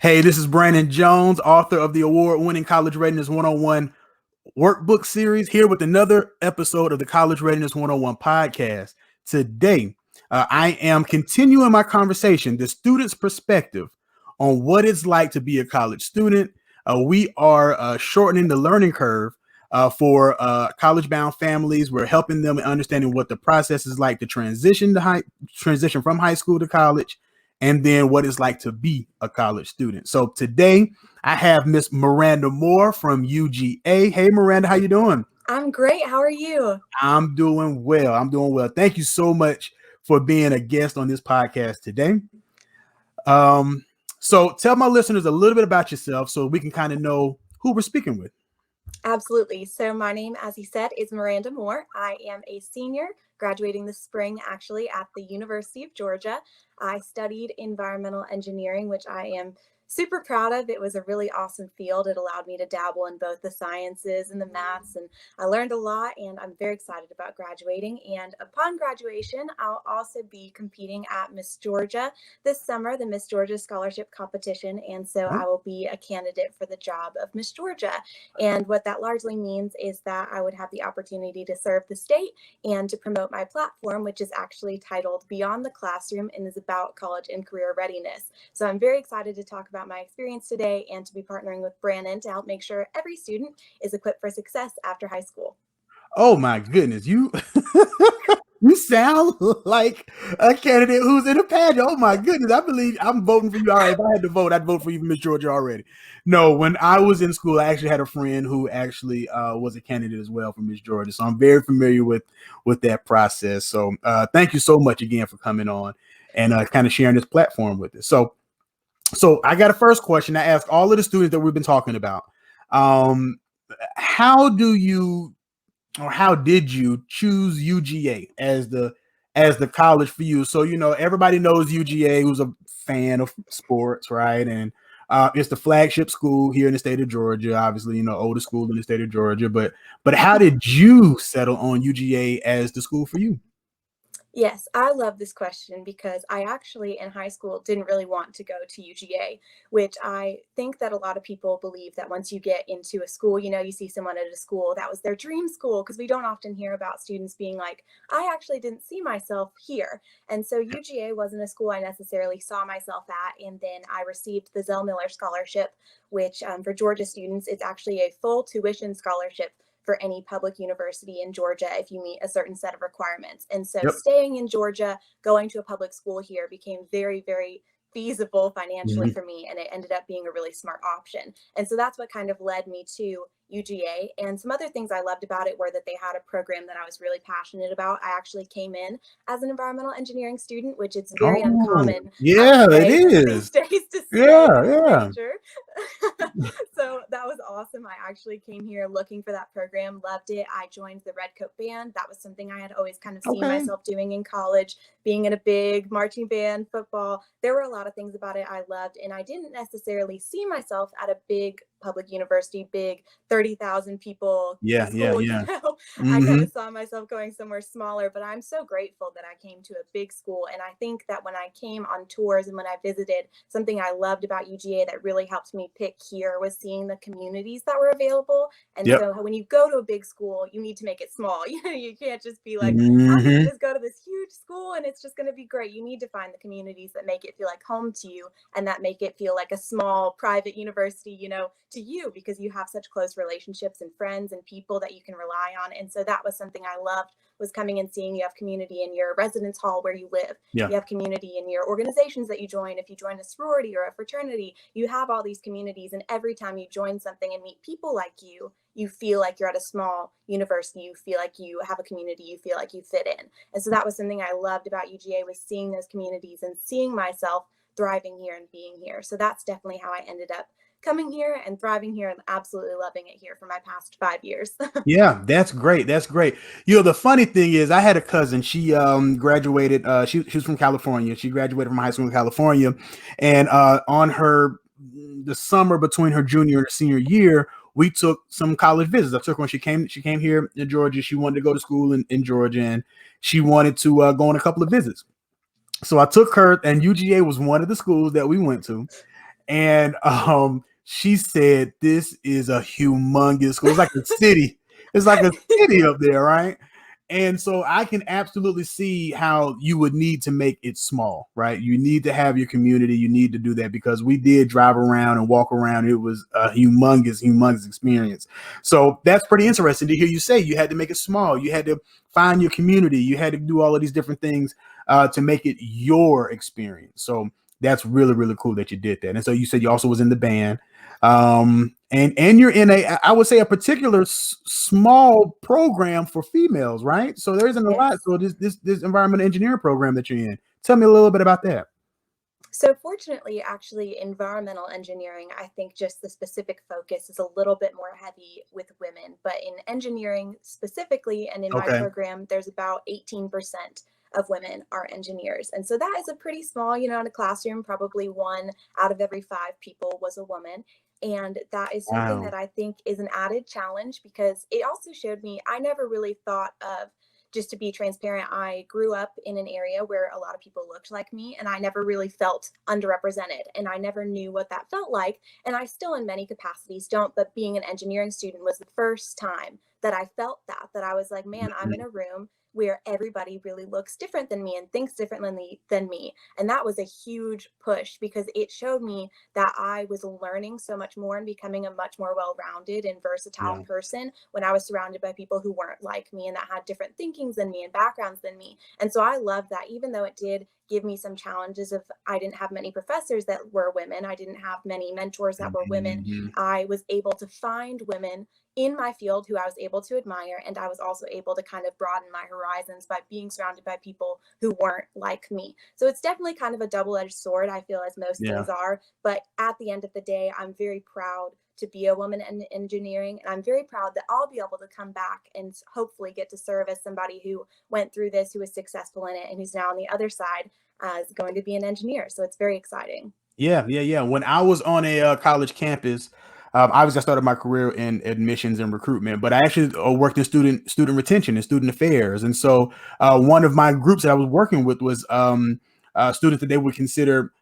Hey, this is Brannon Jones, author of the award-winning College Readiness 101 Workbook series, here with another episode of the College Readiness 101 podcast. Today, I am continuing my conversation, the student's perspective on what it's like to be a college student. We are shortening the learning curve for college-bound families. We're helping them understanding what the process is like to transition from high school to college, and then what it's like to be a college student. So today I have Miss Miranda Moore from UGA. Hey, Miranda, how you doing? I'm great. How are you? I'm doing well. Thank you so much for being a guest on this podcast today. So tell my listeners a little bit about yourself so we can kind of know who we're speaking with. Absolutely. So my name, as he said, is Miranda Moore. I am a senior graduating this spring, actually, at the University of Georgia. I studied environmental engineering, which I am super proud of. It was a really awesome field. It allowed me to dabble in both the sciences and the maths, and I learned a lot, and I'm very excited about graduating. And upon graduation, I'll also be competing at Miss Georgia this summer, the Miss Georgia Scholarship Competition, and so I will be a candidate for the job of Miss Georgia. And what that largely means is that I would have the opportunity to serve the state and to promote my platform, which is actually titled Beyond the Classroom and is about college and career readiness. So I'm very excited to talk about my experience today and to be partnering with Brannon to help make sure every student is equipped for success after high school. Oh my goodness, you sound like a candidate who's in a pageant. Oh my goodness, I believe I'm voting for you. All right, if I had to vote, I'd vote for you for Miss Georgia already. No, when I was in school, I actually had a friend who actually was a candidate as well for Miss Georgia. So I'm very familiar with that process. So thank you so much again for coming on and kind of sharing this platform with us. So I got a first question I ask all of the students that we've been talking about. How did you choose UGA as the college for you? So, everybody knows UGA, who's a fan of sports, right? And it's the flagship school here in the state of Georgia, obviously, oldest school in the state of Georgia. But how did you settle on UGA as the school for you? Yes, I love this question because I actually in high school didn't really want to go to UGA, which I think that a lot of people believe that once you get into a school, you see someone at a school that was their dream school, because we don't often hear about students being like, I actually didn't see myself here. And so UGA wasn't a school I necessarily saw myself at. And then I received the Zell Miller Scholarship, which for Georgia students, it's actually a full tuition scholarship for any public university in Georgia if you meet a certain set of requirements. And so staying in Georgia, going to a public school here became very, very feasible financially for me, and it ended up being a really smart option. And so that's what kind of led me to UGA. And some other things I loved about it were that they had a program that I was really passionate about. I actually came in as an environmental engineering student, which it's very uncommon. Yeah, it is. These days to Yeah. So that was awesome. I actually came here looking for that program, loved it. I joined the Red Coat Band. That was something I had always kind of seen myself doing in college, being in a big marching band, football. There were a lot of things about it I loved, and I didn't necessarily see myself at a big public university, big 30,000 people school. I kind of saw myself going somewhere smaller, but I'm so grateful that I came to a big school. And I think that when I came on tours and when I visited, something I loved about UGA that really helped me pick here was seeing the communities that were available. And so when you go to a big school, you need to make it small. You can't just be like, I'm going to just go to this huge school and it's just going to be great. You need to find the communities that make it feel like home to you and that make it feel like a small private university, to you, because you have such close relationships and friends and people that you can rely on. And so that was something I loved, was coming and seeing you have community in your residence hall where you live. You have community in your organizations that you join. If you join a sorority or a fraternity, you have all these communities. And every time you join something and meet people like you, you feel like you're at a small university. You feel like you have a community. You feel like you fit in. And so that was something I loved about UGA, was seeing those communities and seeing myself thriving here and being here. So that's definitely how I ended up coming here and thriving here and absolutely loving it here for my past 5 years. Yeah, that's great. That's great. The funny thing is I had a cousin. She graduated. She was from California. She graduated from high school in California. And on the summer between her junior and senior year, we took some college visits. I took her when she came here in Georgia. She wanted to go to school in Georgia, and she wanted to go on a couple of visits. So I took her, and UGA was one of the schools that we went to. And she said this is a humongous school. It's like a city. It's like a city up there, right? And so I can absolutely see how you would need to make it small, right? You need to have your community. You need to do that because we did drive around and walk around. It was a humongous experience. So that's pretty interesting to hear you say you had to make it small. You had to find your community. You had to do all of these different things to make it your experience. So that's really cool that you did that. And so you said you also was in the band. And you're in I would say a particular small program for females, right? So there isn't a lot. So this environmental engineering program that you're in, tell me a little bit about that. So fortunately, actually, environmental engineering, I think just the specific focus is a little bit more heavy with women. But in engineering specifically, and in my program, there's about 18% of women are engineers. And so that is a pretty small, in a classroom, probably 1 out of every 5 people was a woman. And that is something that I think is an added challenge because it also showed me, I never really thought of, just to be transparent, I grew up in an area where a lot of people looked like me, and I never really felt underrepresented, and I never knew what that felt like. And I still, in many capacities, don't. But being an engineering student was the first time that I felt that I was like, man, I'm in a room where everybody really looks different than me and thinks differently than me. And that was a huge push because it showed me that I was learning so much more and becoming a much more well-rounded and versatile person when I was surrounded by people who weren't like me and that had different thinkings than me and backgrounds than me. And so I love that, even though it did give me some challenges of I didn't have many professors that were women. I didn't have many mentors that were women. I was able to find women in my field who I was able to admire. And I was also able to kind of broaden my horizons by being surrounded by people who weren't like me. So it's definitely kind of a double-edged sword, I feel, as most things are. But at the end of the day, I'm very proud to be a woman in engineering. And I'm very proud that I'll be able to come back and hopefully get to serve as somebody who went through this, who was successful in it, and who's now on the other side as going to be an engineer. So it's very exciting. Yeah. When I was on a college campus, obviously I started my career in admissions and recruitment, but I actually worked in student retention and student affairs. And so one of my groups that I was working with was students that they would consider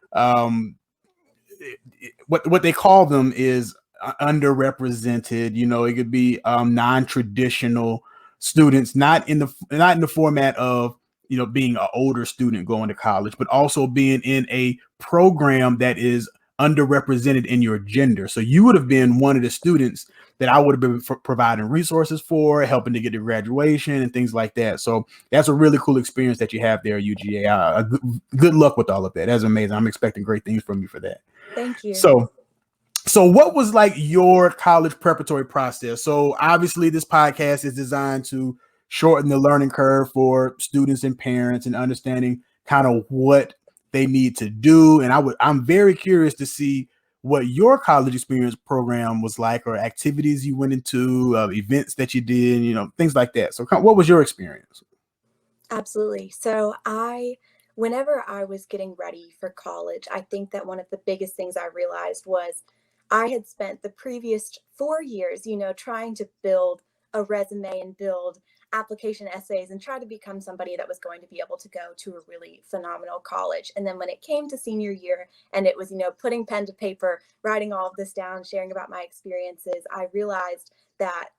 what they call them is underrepresented. It could be non-traditional students, not in the format of being an older student going to college, but also being in a program that is underrepresented in your gender. So you would have been one of the students that I would have been providing resources for, helping to get to graduation and things like that. So that's a really cool experience that you have there at UGA. Good luck with all of that. That's amazing. I'm expecting great things from you for that. Thank you. So what was like your college preparatory process? So obviously this podcast is designed to shorten the learning curve for students and parents and understanding kind of what they need to do. And I'm very curious to see what your college experience program was like, or activities you went into, events that you did, things like that. So what was your experience? Absolutely. So whenever I was getting ready for college, I think that one of the biggest things I realized was I had spent the previous 4 years, trying to build a resume and build application essays and try to become somebody that was going to be able to go to a really phenomenal college. And then when it came to senior year and it was, putting pen to paper, writing all of this down, sharing about my experiences, I realized that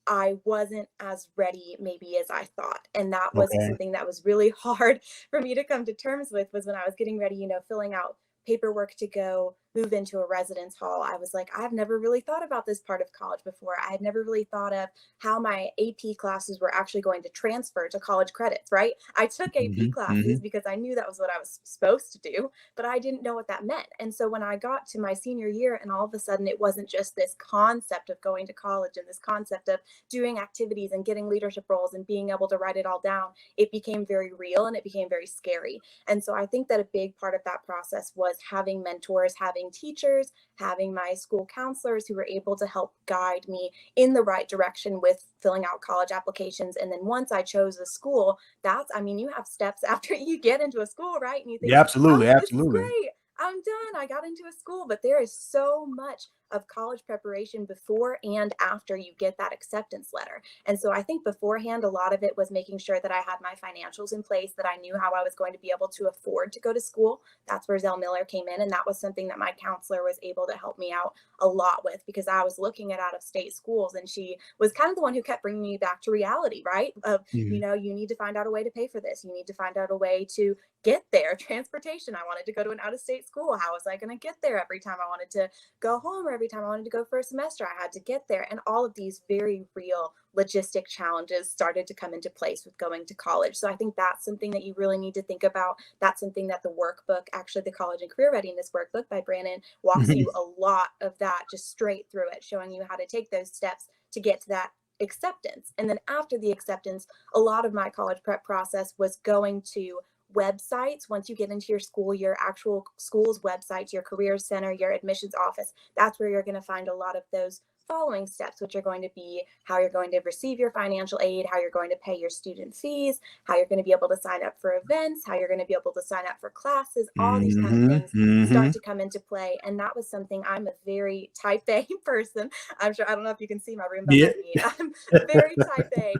I wasn't as ready maybe as I thought. And that was something that was really hard for me to come to terms with, was when I was getting ready, filling out paperwork to go move into a residence hall. I was like, I've never really thought about this part of college before. I had never really thought of how my AP classes were actually going to transfer to college credits, right? I took AP classes because I knew that was what I was supposed to do, but I didn't know what that meant. And so when I got to my senior year and all of a sudden it wasn't just this concept of going to college and this concept of doing activities and getting leadership roles and being able to write it all down, it became very real and it became very scary. And so I think that a big part of that process was having mentors, having teachers, having my school counselors who were able to help guide me in the right direction with filling out college applications. And then once I chose a school, you have steps after you get into a school, right? And you think, absolutely. This is great. I'm done. I got into a school, but there is so much of college preparation before and after you get that acceptance letter. And so I think beforehand, a lot of it was making sure that I had my financials in place, that I knew how I was going to be able to afford to go to school. That's where Zell Miller came in. And that was something that my counselor was able to help me out a lot with, because I was looking at out of state schools, and she was kind of the one who kept bringing me back to reality, right? Of, you know, you need to find out a way to pay for this. You need to find out a way to get there. Transportation. I wanted to go to an out of state school. How was I going to get there every time I wanted to go home, or every time I wanted to go for a semester? I had to get there. And all of these very real logistic challenges started to come into place with going to college. So I think that's something that you really need to think about. That's something that the workbook, actually the College and Career Readiness workbook by Brannon, walks you a lot of that, just straight through it, showing you how to take those steps to get to that acceptance. And then after the acceptance, a lot of my college prep process was going to websites. Once you get into your school, your actual school's website, your career center, your admissions office, that's where you're going to find a lot of those following steps, which are going to be how you're going to receive your financial aid, how you're going to pay your student fees, how you're going to be able to sign up for events, how you're going to be able to sign up for classes. All these kind of things start to come into play. And that was something, I'm a very type A person. I'm sure, I don't know if you can see my room behind me. I'm very type A.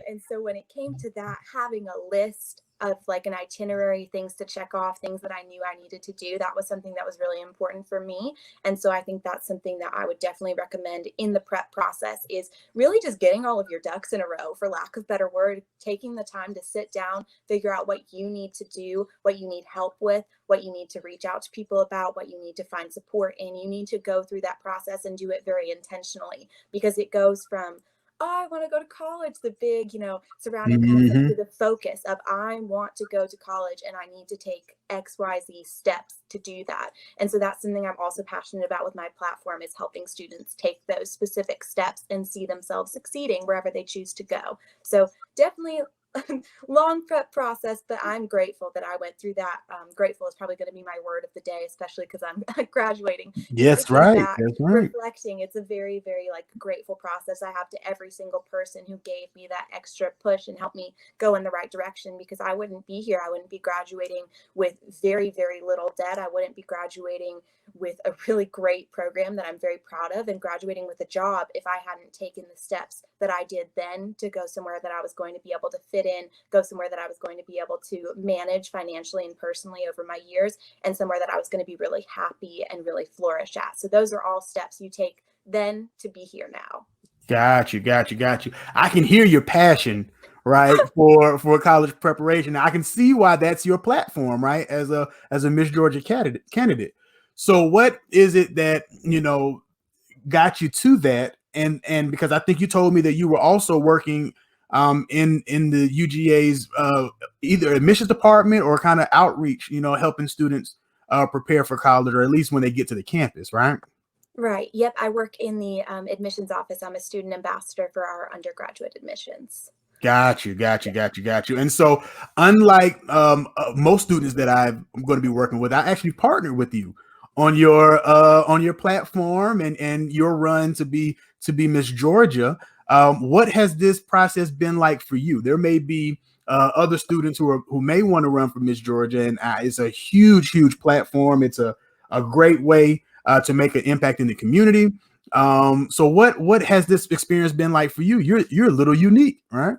And so when it came to that, having a list of like an itinerary, things to check off, things that I knew I needed to do, that was something that was really important for me. And so I think that's something that I would definitely recommend in the prep process, is really just getting all of your ducks in a row, for lack of better word, taking the time to sit down, figure out what you need to do, what you need help with, what you need to reach out to people about, what you need to find support in. You need to go through that process and do it very intentionally, because it goes from, oh, I want to go to college, the big, surrounding concept, to the focus of, I want to go to college and I need to take XYZ steps to do that. And so that's something I'm also passionate about with my platform, is helping students take those specific steps and see themselves succeeding wherever they choose to go. So definitely long prep process, but I'm grateful that I went through that. Grateful is probably going to be my word of the day, especially because I'm graduating. Yes, right. That's right. Reflecting, it's a very, very grateful process I have to every single person who gave me that extra push and helped me go in the right direction, because I wouldn't be here. I wouldn't be graduating with very, very little debt. I wouldn't be graduating with a really great program that I'm very proud of, and graduating with a job, if I hadn't taken the steps that I did then to go somewhere that I was going to be able to fit in, go somewhere that I was going to be able to manage financially and personally over my years, and somewhere that I was going to be really happy and really flourish at. So those are all steps you take then to be here now. Got you. I can hear your passion, right, for college preparation. I can see why that's your platform, right, as a Miss Georgia candidate. So what is it that, got you to that? And because I think you told me that you were also working in the UGA's either admissions department or kind of outreach, helping students prepare for college, or at least when they get to the campus, right? Right. Yep. I work in the admissions office. I'm a student ambassador for our undergraduate admissions. Got you. And so, unlike most students that I'm going to be working with, I actually partnered with you on your platform and your run to be Miss Georgia. What has this process been like for you? There may be other students who may want to run for Miss Georgia, and it's a huge platform. It's a great way to make an impact in the community. So what has this experience been like for you? You're a little unique, right?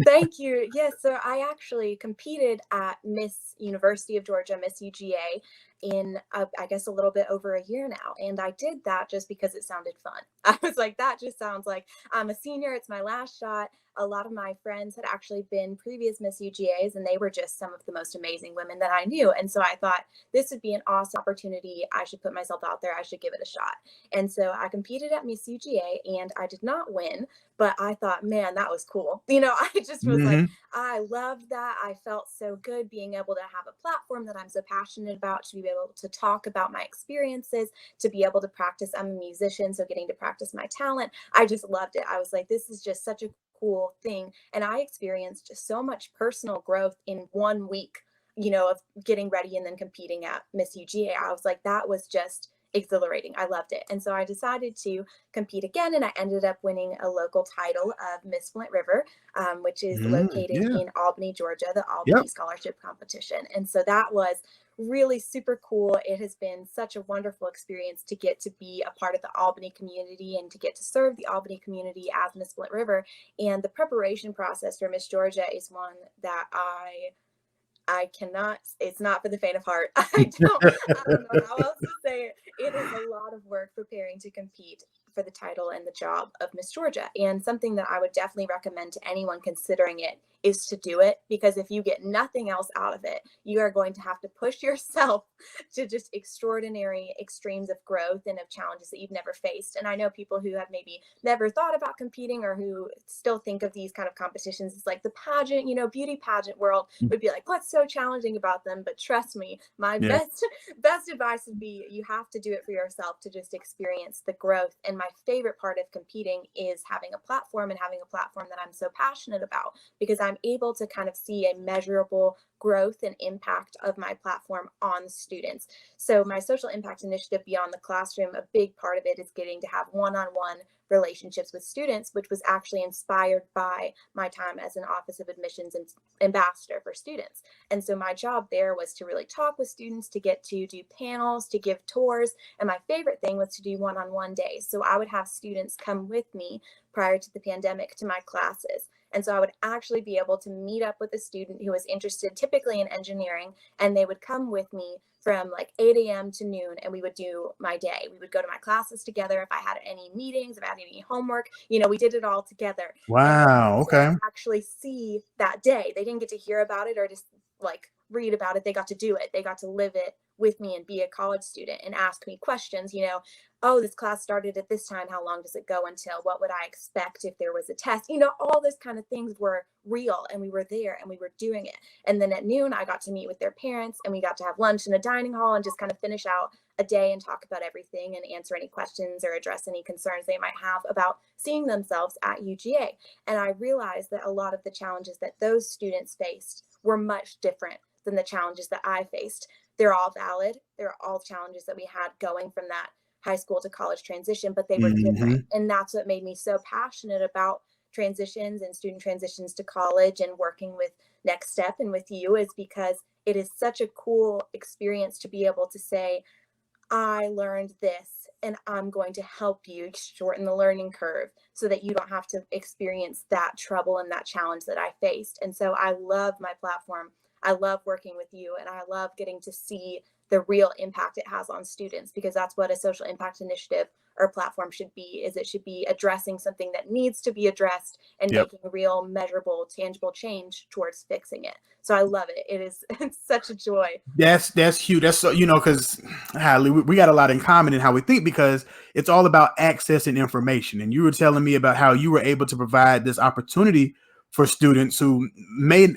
Thank you. Yes, so I actually competed at Miss University of Georgia, Miss UGA, in I guess a little bit over a year now. And I did that just because it sounded fun. I was like, that just sounds like I'm a senior. It's my last shot. A lot of my friends had actually been previous Miss UGAs, and they were just some of the most amazing women that I knew. And so I thought this would be an awesome opportunity. I should put myself out there. I should give it a shot. And so I competed at Miss UGA, and I did not win, but I thought, man, that was cool. I just was like, I loved that. I felt so good being able to have a platform that I'm so passionate about, to be able to talk about my experiences, to be able to practice. I'm a musician, so getting to practice my talent. I just loved it. I was like, this is just such a cool thing. And I experienced just so much personal growth in 1 week, of getting ready and then competing at Miss UGA. I was like, that was just exhilarating. I loved it. And so I decided to compete again, and I ended up winning a local title of Miss Flint River, which is located in Albany, Georgia, the Albany Scholarship Competition. And so that was really super cool. It has been such a wonderful experience to get to be a part of the Albany community and to get to serve the Albany community as Miss Split River. And the preparation process for Miss Georgia is one that I cannot, it's not for the faint of heart. I don't know how else to say it. It is a lot of work preparing to compete for the title and the job of Miss Georgia. And something that I would definitely recommend to anyone considering it is to do it, because if you get nothing else out of it, you are going to have to push yourself to just extraordinary extremes of growth and of challenges that you've never faced. And I know people who have maybe never thought about competing, or who still think of these kind of competitions as like the pageant, beauty pageant world would be like, what's so challenging about them? But trust me, my best advice would be you have to do it for yourself to just experience the growth. And my favorite part of competing is having a platform, and having a platform that I'm so passionate about, because I'm able to kind of see a measurable growth and impact of my platform on students. So my social impact initiative beyond the classroom, a big part of it is getting to have one-on-one relationships with students, which was actually inspired by my time as an Office of Admissions and ambassador for students. And so my job there was to really talk with students, to get to do panels, to give tours. And my favorite thing was to do one-on-one days. So I would have students come with me prior to the pandemic to my classes. And so I would actually be able to meet up with a student who was interested typically in engineering, and they would come with me from like 8 a.m. to noon, and we would do my day. We would go to my classes together. If I had any meetings, if I had any homework, we did it all together. Wow. Okay. Actually see that day. They didn't get to hear about it or just like read about it. They got to do it. They got to live it with me and be a college student and ask me questions, oh, this class started at this time. How long does it go until? What would I expect if there was a test? All those kind of things were real, and we were there and we were doing it. And then at noon, I got to meet with their parents, and we got to have lunch in a dining hall and just kind of finish out a day and talk about everything and answer any questions or address any concerns they might have about seeing themselves at UGA. And I realized that a lot of the challenges that those students faced were much different than the challenges that I faced. They're all valid. They're all challenges that we had going from that high school to college transition, but they were different. And that's what made me so passionate about transitions and student transitions to college and working with Next Step and with you, is because it is such a cool experience to be able to say, I learned this and I'm going to help you shorten the learning curve so that you don't have to experience that trouble and that challenge that I faced. And so I love my platform. I love working with you, and I love getting to see the real impact it has on students, because that's what a social impact initiative or platform should be. Is it should be addressing something that needs to be addressed and making a real measurable, tangible change towards fixing it. So I love it. It's such a joy. That's huge. That's so, because Hadley, we got a lot in common in how we think, because it's all about access and information. And you were telling me about how you were able to provide this opportunity for students who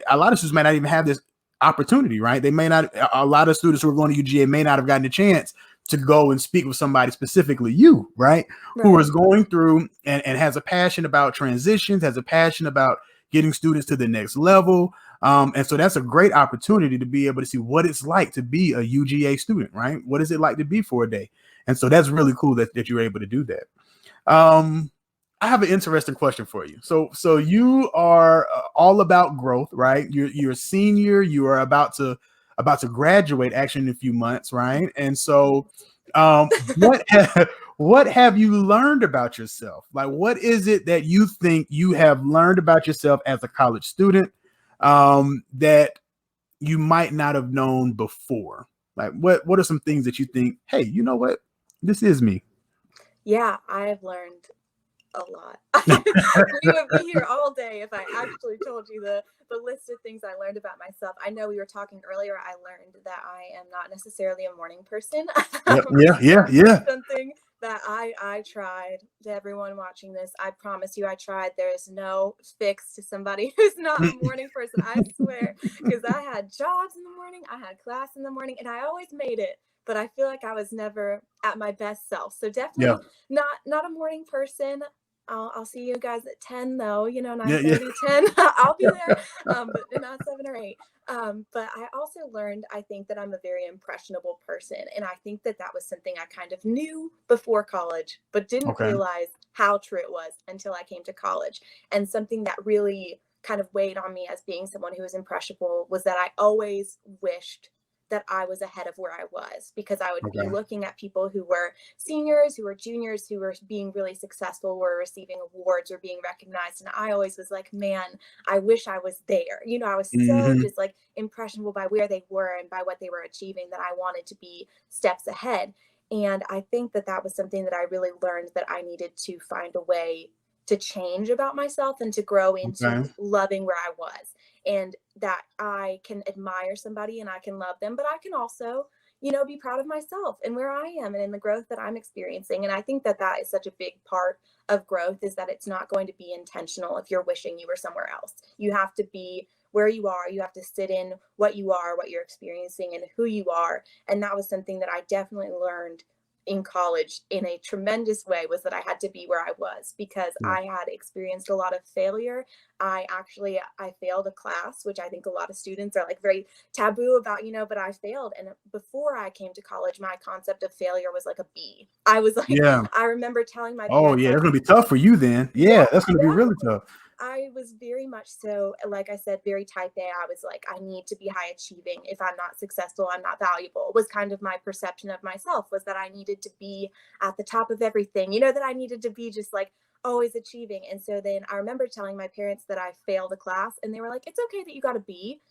a lot of students may not even have this opportunity, right? They may not, a lot of students who are going to UGA may not have gotten a chance to go and speak with somebody, specifically you, right? Who is going through and has a passion about transitions, has a passion about getting students to the next level. And so that's a great opportunity to be able to see what it's like to be a UGA student, right? What is it like to be for a day? And so that's really cool that you're able to do that. I have an interesting question for you. So you are all about growth, right? You're a senior. You are about to graduate actually in a few months, right? And so, what have you learned about yourself? Like, what is it that you think you have learned about yourself as a college student that you might not have known before? Like, what are some things that you think, hey, you know what, this is me? Yeah, I've learned a lot. We would be here all day if I actually told you the list of things I learned about myself. I know we were talking earlier. I learned that I am not necessarily a morning person. Yeah. Something that I tried. To everyone watching this, I promise you I tried. There is no fix to somebody who's not a morning person. I swear, because I had jobs in the morning, I had class in the morning, and I always made it. But I feel like I was never at my best self. So definitely not a morning person. I'll see you guys at 10 though, 9:30, 10. I'll be there, but not 7 or 8. But I also learned, I think, that I'm a very impressionable person. And I think that was something I kind of knew before college, but didn't realize how true it was until I came to college. And something that really kind of weighed on me as being someone who was impressionable was that I always wished that I was ahead of where I was, because I would be looking at people who were seniors, who were juniors, who were being really successful, were receiving awards or being recognized. And I always was like, man, I wish I was there. You know, I was so just like impressionable by where they were and by what they were achieving that I wanted to be steps ahead. And I think that that was something that I really learned that I needed to find a way to change about myself and to grow into loving where I was, and that I can admire somebody and I can love them, but I can also, you know, be proud of myself and where I am and in the growth that I'm experiencing. And I think that that is such a big part of growth, is that it's not going to be intentional if you're wishing you were somewhere else. You have to be where you are. You have to sit in what you are, what you're experiencing, and who you are. And that was something that I definitely learned in college in a tremendous way, was that I had to be where I was, because I had experienced a lot of failure. I failed a class, which I think a lot of students are like very taboo about, you know, but I failed. And before I came to college, my concept of failure was like a B. I was like, I remember telling my parents, that's going to be tough for you then. That's going to be really tough. I was very much so, like I said, very type A. I was like, I need to be high achieving. If I'm not successful, I'm not valuable, was kind of my perception of myself, was that I needed to be at the top of everything, you know, that I needed to be just like always achieving. And so then I remember telling my parents that I failed a class, and they were like, it's okay that you got a B.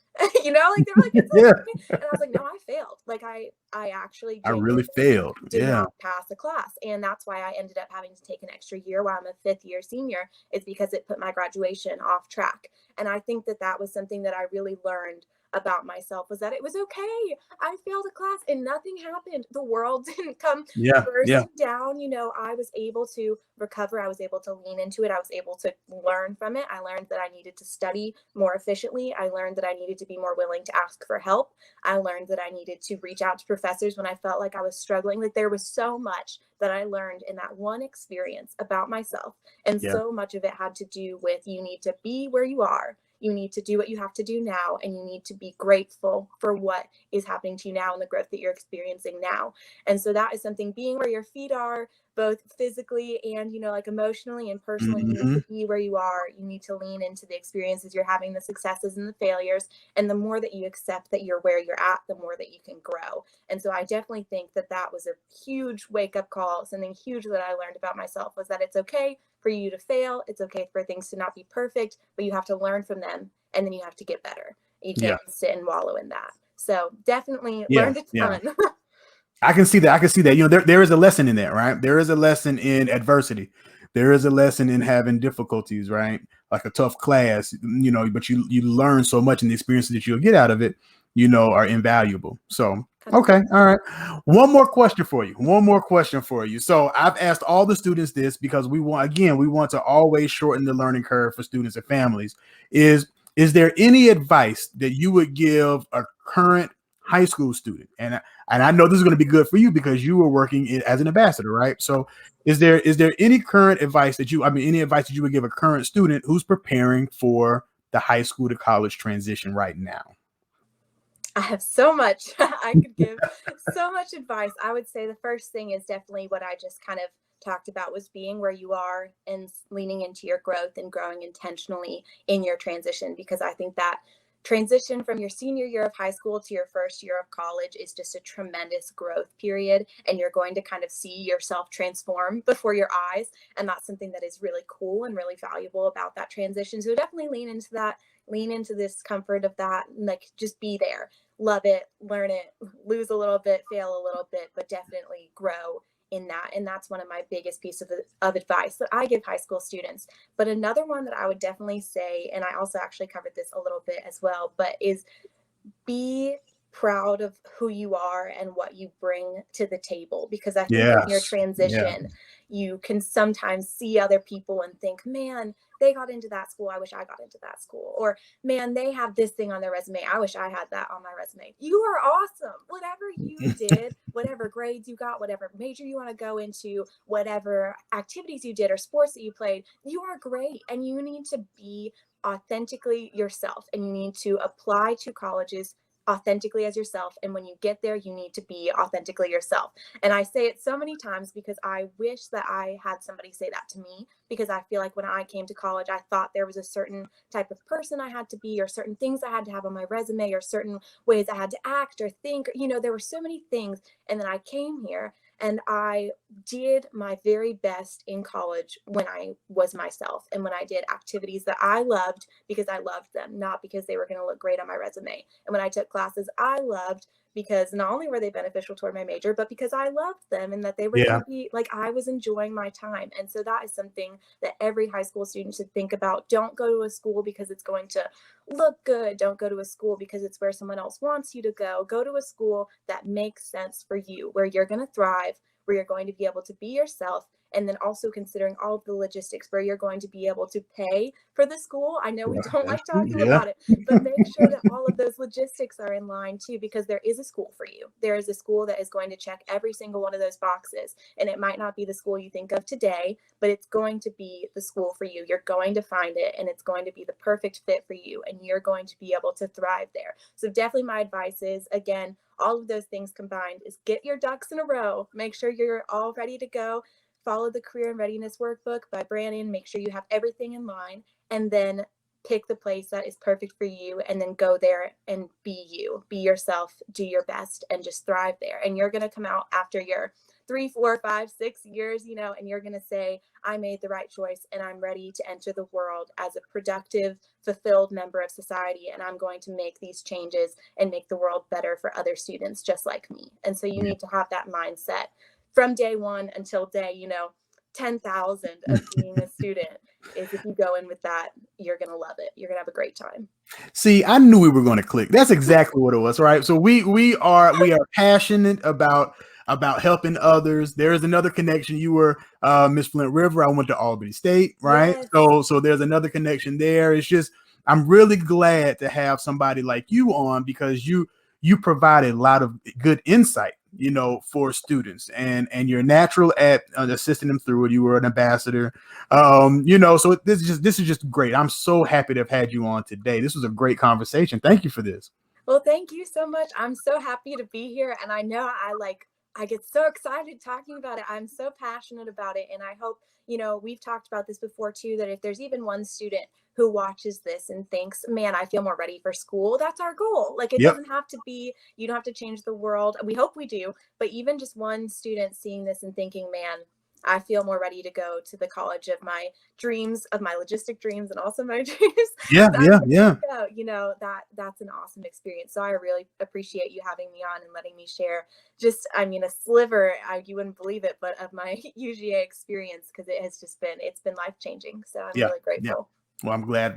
You know, like they were like, it's okay. And I was like, no, I failed. Like I actually really failed. Did not pass a class. And that's why I ended up having to take an extra year while I'm a 5th year senior, is because it put my graduation off track. And I think that that was something that I really learned about myself, was that it was okay. I failed a class and nothing happened. The world didn't come bursting down. You know, I was able to recover. I was able to lean into it. I was able to learn from it. I learned that I needed to study more efficiently. I learned that I needed to be more willing to ask for help. I learned that I needed to reach out to professors when I felt like I was struggling. Like there was so much that I learned in that one experience about myself. And so much of it had to do with, you need to be where you are. You need to do what you have to do now, and you need to be grateful for what is happening to you now and the growth that you're experiencing now. And so that is something, being where your feet are, both physically and, you know, like emotionally and personally, you need to be where you are. You need to lean into the experiences you're having, the successes and the failures. And the more that you accept that you're where you're at, the more that you can grow. And so I definitely think that that was a huge wake-up call. Something huge that I learned about myself was that it's okay for you to fail. It's okay for things to not be perfect, but you have to learn from them, and then you have to get better. You can't sit and wallow in that. So definitely learned a ton. I can see that. You know, there is a lesson in that, right? There is a lesson in adversity. There is a lesson in having difficulties, right? Like a tough class, you know, but you learn so much, and the experiences that you'll get out of it, you know, are invaluable. So, okay. All right. One more question for you. So I've asked all the students this, because we want to always shorten the learning curve for students and families. Is there any advice that you would give a current high school student? And I know this is going to be good for you because you were working as an ambassador, right? So is there any advice that you would give a current student who's preparing for the high school to college transition right now? I have so much. I could give so much advice. I would say the first thing is definitely what I just kind of talked about, was being where you are and leaning into your growth and growing intentionally in your transition, because I think that transition from your senior year of high school to your first year of college is just a tremendous growth period, and you're going to kind of see yourself transform before your eyes. And that's something that is really cool and really valuable about that transition. So definitely lean into that, lean into this comfort of that, and like just be there, love it, learn it, lose a little bit, fail a little bit, but definitely grow in that. And that's one of my biggest pieces of advice that I give high school students. But another one that I would definitely say, and I also actually covered this a little bit as well, but is be proud of who you are and what you bring to the table. Because I think in your transition, you can sometimes see other people and think, man, they got into that school. I wish I got into that school. Or man, they have this thing on their resume. I wish I had that on my resume. You are awesome. Whatever you did, whatever grades you got, whatever major you want to go into, whatever activities you did or sports that you played, you are great. And you need to be authentically yourself, and you need to apply to colleges authentically as yourself. And when you get there, you need to be authentically yourself. And I say it so many times because I wish that I had somebody say that to me, because I feel like when I came to college, I thought there was a certain type of person I had to be, or certain things I had to have on my resume, or certain ways I had to act or think. There were so many things. And then I came here and I did my very best in college when I was myself, and when I did activities that I loved because I loved them, not because they were going to look great on my resume. And when I took classes I loved because not only were they beneficial toward my major, but because I loved them and that they were going to be like, I was enjoying my time. And so that is something that every high school student should think about. Don't go to a school because it's going to look good. Don't go to a school because it's where someone else wants you to go. Go to a school that makes sense for you, where you're going to thrive, where you're going to be able to be yourself. And then also considering all of the logistics, where you're going to be able to pay for the school. I know we don't like talking about it, but make sure that all of those logistics are in line too, because there is a school for you. There is a school that is going to check every single one of those boxes. And it might not be the school you think of today, but it's going to be the school for you. You're going to find it, and it's going to be the perfect fit for you, and you're going to be able to thrive there. So definitely my advice is, again, all of those things combined, is get your ducks in a row. Make sure you're all ready to go. Follow the Career and Readiness Workbook by Brannon. Make sure you have everything in line, and then pick the place that is perfect for you, and then go there and be you, be yourself, do your best, and just thrive there. And you're going to come out after your 3, 4, 5, 6 years, and you're going to say, I made the right choice, and I'm ready to enter the world as a productive, fulfilled member of society. And I'm going to make these changes and make the world better for other students just like me. And so you need to have that mindset from day one until day, 10,000 of being a student. Is if you go in with that, you're going to love it. You're going to have a great time. See, I knew we were going to click. That's exactly what it was, right? So we are passionate about helping others. There's another connection. You were Miss Flint River. I went to Albany State, right? Yes. So there's another connection there. It's just, I'm really glad to have somebody like you on, because you provided a lot of good insight, for students, and you're natural at assisting them through it. You were an ambassador, so this is just great. I'm so happy to have had you on today. This was a great conversation. Thank you for this. Well, thank you so much. I'm so happy to be here. And I know I get so excited talking about it. I'm so passionate about it. And I hope, we've talked about this before too, that if there's even one student who watches this and thinks, man, I feel more ready for school, that's our goal. Like, it doesn't have to be, you don't have to change the world. We hope we do. But even just one student seeing this and thinking, man, I feel more ready to go to the college of my dreams, of my logistic dreams, and also my dreams. Yeah. That's an awesome experience. So I really appreciate you having me on and letting me share just, a sliver, you wouldn't believe it, but of my UGA experience, because it's been life-changing. So I'm really grateful. Yeah. Well, I'm glad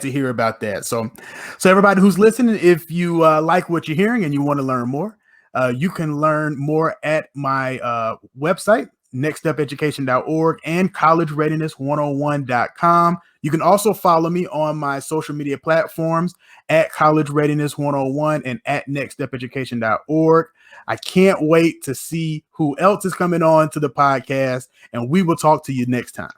to hear about that. So everybody who's listening, if you like what you're hearing and you want to learn more, you can learn more at my website, nextstepeducation.org, and collegereadiness101.com. You can also follow me on my social media platforms at College Readiness 101 and at nextstepeducation.org. I can't wait to see who else is coming on to the podcast, and we will talk to you next time.